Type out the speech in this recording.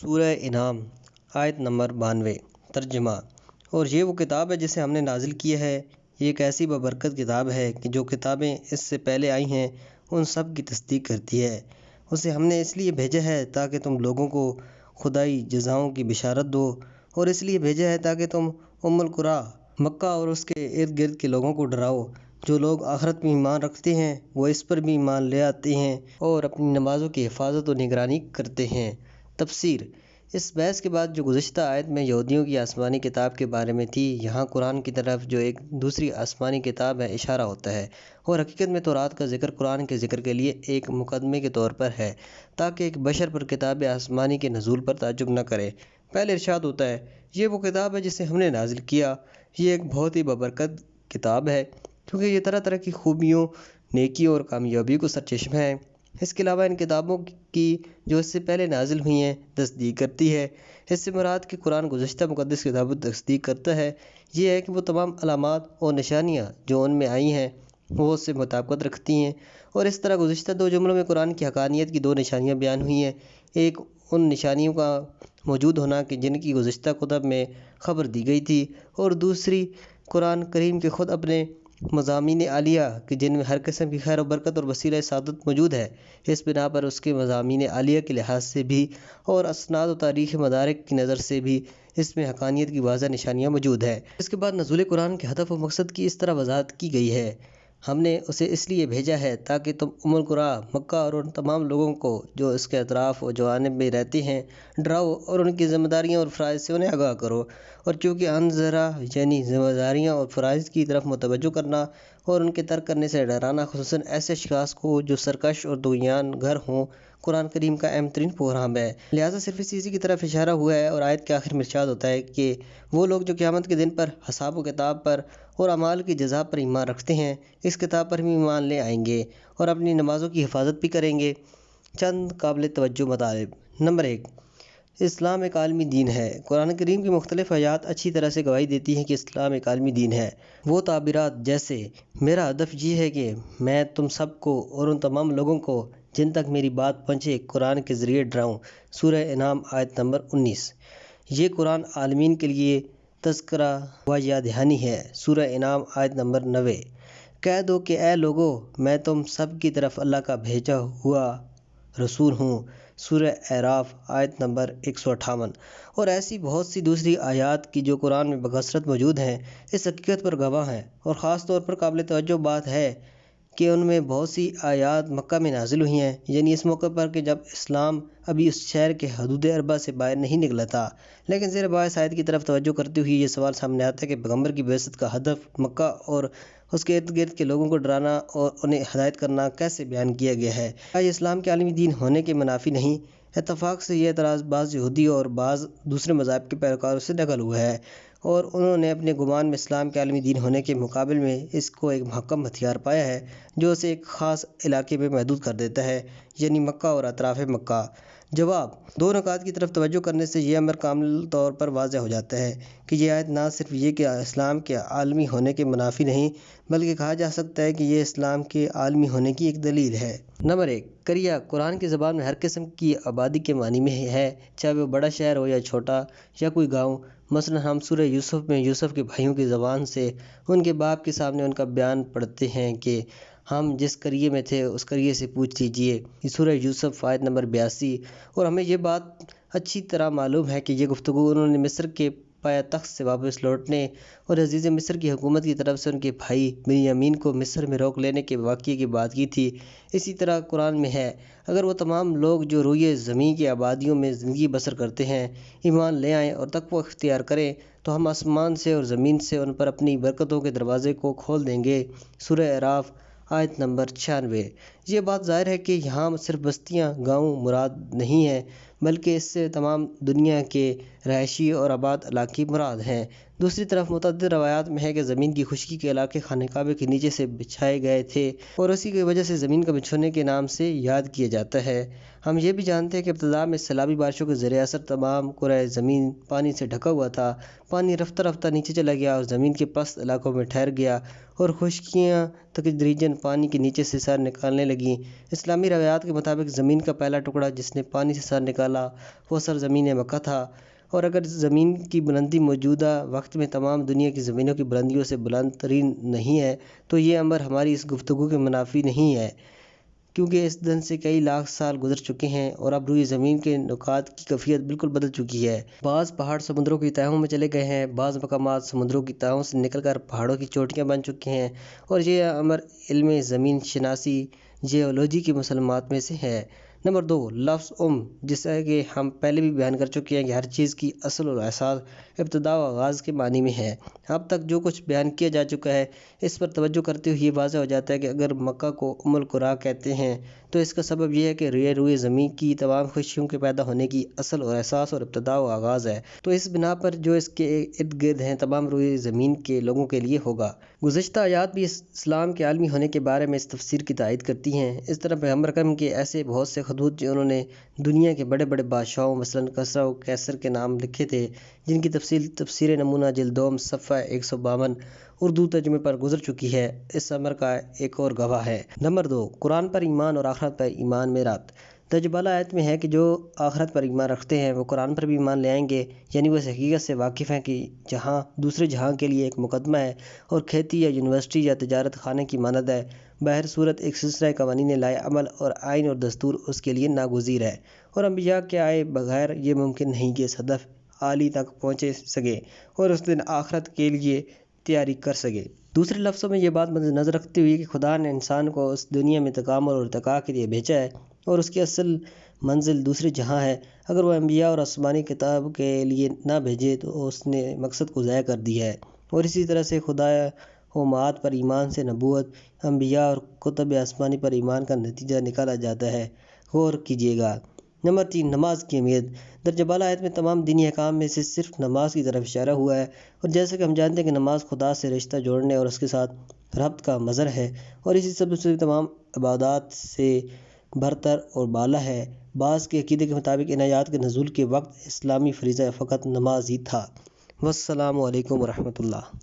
سورہ انعام آیت نمبر 92 ترجمہ۔ اور یہ وہ کتاب ہے جسے ہم نے نازل کیا ہے، یہ ایک ایسی بابرکت کتاب ہے کہ جو کتابیں اس سے پہلے آئی ہیں ان سب کی تصدیق کرتی ہے۔ اسے ہم نے اس لیے بھیجا ہے تاکہ تم لوگوں کو خدائی جزاؤں کی بشارت دو، اور اس لیے بھیجا ہے تاکہ تم القریٰ مکہ اور اس کے ارد گرد کے لوگوں کو ڈراؤ۔ جو لوگ آخرت میں ایمان رکھتے ہیں وہ اس پر بھی ایمان لے آتے ہیں اور اپنی نمازوں کی حفاظت و نگرانی کرتے ہیں۔ تفسیر۔ اس بحث کے بعد جو گزشتہ آیت میں یہودیوں کی آسمانی کتاب کے بارے میں تھی، یہاں قرآن کی طرف جو ایک دوسری آسمانی کتاب ہے اشارہ ہوتا ہے، اور حقیقت میں تورات کا ذکر قرآن کے ذکر کے لیے ایک مقدمے کے طور پر ہے تاکہ ایک بشر پر کتاب آسمانی کے نزول پر تعجب نہ کرے۔ پہلے ارشاد ہوتا ہے، یہ وہ کتاب ہے جسے ہم نے نازل کیا، یہ ایک بہت ہی بابرکت کتاب ہے کیونکہ یہ طرح طرح کی خوبیوں، نیکی اور کامیابی کو سرچشمہ ہے۔ اس کے علاوہ ان کتابوں کی جو اس سے پہلے نازل ہوئی ہیں تصدیق کرتی ہے۔ اس سے مراد کہ قرآن گزشتہ مقدس کتابوں تصدیق کرتا ہے یہ ہے کہ وہ تمام علامات اور نشانیاں جو ان میں آئی ہیں وہ اس سے مطابقت رکھتی ہیں، اور اس طرح گزشتہ دو جملوں میں قرآن کی حقانیت کی دو نشانیاں بیان ہوئی ہیں، ایک ان نشانیوں کا موجود ہونا کہ جن کی گزشتہ کتب میں خبر دی گئی تھی، اور دوسری قرآن کریم کے خود اپنے مضامین عالیہ کہ جن میں ہر قسم کی خیر و برکت اور وسیلہ سعادت موجود ہے۔ اس بنا پر اس کے مضامین عالیہ کے لحاظ سے بھی اور اسناد و تاریخ مدارک کی نظر سے بھی اس میں حقانیت کی واضح نشانیاں موجود ہے۔ اس کے بعد نزول قرآن کے ہدف و مقصد کی اس طرح وضاحت کی گئی ہے، ہم نے اسے اس لیے بھیجا ہے تاکہ تم القریٰ مکہ اور ان تمام لوگوں کو جو اس کے اطراف و جوانب میں رہتے ہیں ڈراؤ، اور ان کی ذمہ داریاں اور فرائض سے انہیں آگاہ کرو۔ اور چونکہ انذرا یعنی ذمہ داریاں اور فرائض کی طرف متوجہ کرنا اور ان کے ترک کرنے سے ڈرانا خصوصاً ایسے اشخاص کو جو سرکش اور طغیان گر ہوں، قرآن کریم کا اہم ترین پروگرام ہے، لہٰذا صرف اس چیز کی طرف اشارہ ہوا ہے۔ اور آیت کے آخر میں ارشاد ہوتا ہے کہ وہ لوگ جو قیامت کے دن پر حساب و کتاب پر اور اعمال کی جزا پر ایمان رکھتے ہیں اس کتاب پر بھی ایمان لے آئیں گے اور اپنی نمازوں کی حفاظت بھی کریں گے۔ چند قابل توجہ مطالب۔ نمبر 1، اسلام ایک عالمی دین ہے۔ قرآن کریم کی مختلف آیات اچھی طرح سے گواہی دیتی ہیں کہ اسلام ایک عالمی دین ہے۔ وہ تعبیرات جیسے میرا ہدف یہ ہے کہ میں تم سب کو اور ان تمام لوگوں کو جن تک میری بات پہنچے قرآن کے ذریعے ڈراؤں، سورہ انعام آیت نمبر 19۔ یہ قرآن عالمین کے لیے تذکرہ و یاد دہانی ہے، سورہ انعام آیت نمبر 90۔ کہہ دو کہ اے لوگو میں تم سب کی طرف اللہ کا بھیجا ہوا رسول ہوں، سورہ اعراف آیت نمبر 158۔ اور ایسی بہت سی دوسری آیات کی جو قرآن میں بکثرت موجود ہیں اس حقیقت پر گواہ ہیں، اور خاص طور پر قابل توجہ بات ہے کہ ان میں بہت سی آیات مکہ میں نازل ہوئی ہیں، یعنی اس موقع پر کہ جب اسلام ابھی اس شہر کے حدود اربع سے باہر نہیں نکلا تھا۔ لیکن زیر بحث آیت کی طرف توجہ کرتے ہوئے یہ سوال سامنے آتا ہے کہ پیغمبر کی بعثت کا ہدف مکہ اور اس کے ارد گرد کے لوگوں کو ڈرانا اور انہیں ہدایت کرنا کیسے بیان کیا گیا ہے؟ کیا یہ اسلام کے عالمی دین ہونے کے منافی نہیں؟ اتفاق سے یہ اعتراض بعض یہودی اور بعض دوسرے مذاہب کے پیروکاروں سے نقل ہوا ہے، اور انہوں نے اپنے گمان میں اسلام کے عالمی دین ہونے کے مقابل میں اس کو ایک محکم ہتھیار پایا ہے جو اسے ایک خاص علاقے میں محدود کر دیتا ہے، یعنی مکہ اور اطراف مکہ۔ جواب: دو نکات کی طرف توجہ کرنے سے یہ امر کامل طور پر واضح ہو جاتا ہے کہ یہ آیت نہ صرف یہ کہ اسلام کے عالمی ہونے کے منافی نہیں بلکہ کہا جا سکتا ہے کہ یہ اسلام کے عالمی ہونے کی ایک دلیل ہے۔ نمبر 1، قریہ قرآن کی زبان میں ہر قسم کی آبادی کے معنی میں ہے، چاہے وہ بڑا شہر ہو یا چھوٹا یا کوئی گاؤں۔ مثلا ہم سورہ یوسف میں یوسف کے بھائیوں کی زبان سے ان کے باپ کے سامنے ان کا بیان پڑھتے ہیں کہ ہم جس قریے میں تھے اس قریے سے پوچھ لیجئے، یہ سورہ یوسف آیت نمبر 82۔ اور ہمیں یہ بات اچھی طرح معلوم ہے کہ یہ گفتگو انہوں نے مصر کے پایہ تخت سے واپس لوٹنے اور عزیز مصر کی حکومت کی طرف سے ان کے بھائی بنیامین کو مصر میں روک لینے کے واقعے کی بات کی تھی۔ اسی طرح قرآن میں ہے، اگر وہ تمام لوگ جو روئے زمین کی آبادیوں میں زندگی بسر کرتے ہیں ایمان لے آئیں اور تقوی اختیار کریں تو ہم آسمان سے اور زمین سے ان پر اپنی برکتوں کے دروازے کو کھول دیں گے، سورہ اعراف آیت نمبر 96۔ یہ بات ظاہر ہے کہ یہاں صرف بستیاں، گاؤں مراد نہیں ہیں بلکہ اس سے تمام دنیا کے رہائشی اور آباد علاقے مراد ہیں۔ دوسری طرف متعدد روایات میں ہے کہ زمین کی خشکی کے علاقے خانہ کعبہ کے نیچے سے بچھائے گئے تھے اور اسی کی وجہ سے زمین کا بچھونے کے نام سے یاد کیا جاتا ہے۔ ہم یہ بھی جانتے ہیں کہ ابتدا میں سیلابی بارشوں کے زیر اثر تمام کرۂ زمین پانی سے ڈھکا ہوا تھا، پانی رفتہ رفتہ نیچے چلا گیا اور زمین کے پست علاقوں میں ٹھہر گیا اور خشکیاں تدریجاً پانی کے نیچے سے سر نکالنے لگیں۔ اسلامی روایات کے مطابق زمین کا پہلا ٹکڑا جس نے پانی سے سر نکالا وہ سرزمین مکہ تھا، اور اگر زمین کی بلندی موجودہ وقت میں تمام دنیا کی زمینوں کی بلندیوں سے بلند ترین نہیں ہے تو یہ امر ہماری اس گفتگو کے منافی نہیں ہے، کیونکہ اس دن سے کئی لاکھ سال گزر چکے ہیں اور اب روئے زمین کے نکات کی کیفیت بالکل بدل چکی ہے۔ بعض پہاڑ سمندروں کی تہوں میں چلے گئے ہیں، بعض مقامات سمندروں کی تہوں سے نکل کر پہاڑوں کی چوٹیاں بن چکے ہیں، اور یہ امر علم زمین شناسی جیولوجی کی مسلمات میں سے ہے۔ نمبر 2، لفظ جسے کہ ہم پہلے بھی بیان کر چکے ہیں کہ ہر چیز کی اصل اور اساس، ابتدا و آغاز کے معنی میں ہے۔ اب تک جو کچھ بیان کیا جا چکا ہے اس پر توجہ کرتے ہوئے یہ واضح ہو جاتا ہے کہ اگر مکہ کو القریٰ کہتے ہیں تو اس کا سبب یہ ہے کہ روئے زمین کی تمام خوشیوں کے پیدا ہونے کی اصل اور اساس اور ابتدا و آغاز ہے، تو اس بنا پر جو اس کے ارد گرد ہیں تمام روئے زمین کے لوگوں کے لیے ہوگا۔ گزشتہ آیات بھی اسلام کے عالمی ہونے کے بارے میں اس تفسیر کی تائید کرتی ہیں۔ اس طرح پیغمبر اکرم کے ایسے بہت سے خطوط جنہوں نے دنیا کے بڑے بڑے بادشاہوں مثلاً کسریٰ و قیصر کے نام لکھے تھے، جن کی تفصیل تفسیر نمونہ جلد دوم صفحہ 152 اردو ترجمے پر گزر چکی ہے، اس امر کا ایک اور گواہ ہے۔ نمبر 2، قرآن پر ایمان اور آخرت پر ایمان میں ربط۔ درج بالا آیت میں ہے کہ جو آخرت پر ایمان رکھتے ہیں وہ قرآن پر بھی ایمان لے آئیں گے، یعنی وہ اس حقیقت سے واقف ہیں کہ جہاں دوسرے جہاں کے لیے ایک مقدمہ ہے اور کھیتی یا یونیورسٹی یا تجارت خانے کی مانند ہے، بہر صورت ایک سلسلہ قوانین لائے عمل اور آئین اور دستور اس کے لیے ناگزیر ہے، اور انبیاء کے آئے بغیر یہ ممکن نہیں کہ اس ہدف عالی تک پہنچ سکے اور اس دن آخرت کے لیے تیاری کر سکے۔ دوسرے لفظوں میں یہ بات مد نظر رکھتے ہوئے کہ خدا نے انسان کو اس دنیا میں تکامل اور ارتقاء کے لیے بھیجا ہے اور اس کی اصل منزل دوسرے جہاں ہے، اگر وہ انبیاء اور آسمانی کتاب کے لیے نہ بھیجے تو اس نے مقصد کو ضائع کر دیا ہے، اور اسی طرح سے خدا و معاد پر ایمان سے نبوت، انبیاء اور کتب آسمانی پر ایمان کا نتیجہ نکالا جاتا ہے۔ غور کیجیے گا۔ نمبر 3، نماز کی اہمیت۔ درج بالا آیت میں تمام دینی احکام میں سے صرف نماز کی طرف اشارہ ہوا ہے، اور جیسا کہ ہم جانتے ہیں کہ نماز خدا سے رشتہ جوڑنے اور اس کے ساتھ ربط کا مظہر ہے، اور اسی سبب سے تمام عبادات سے برتر اور بالا ہے۔ بعض کے عقیدے کے مطابق ان آیات کے نزول کے وقت اسلامی فریضہ فقط نماز ہی تھا۔ والسلام علیکم ورحمۃ اللہ۔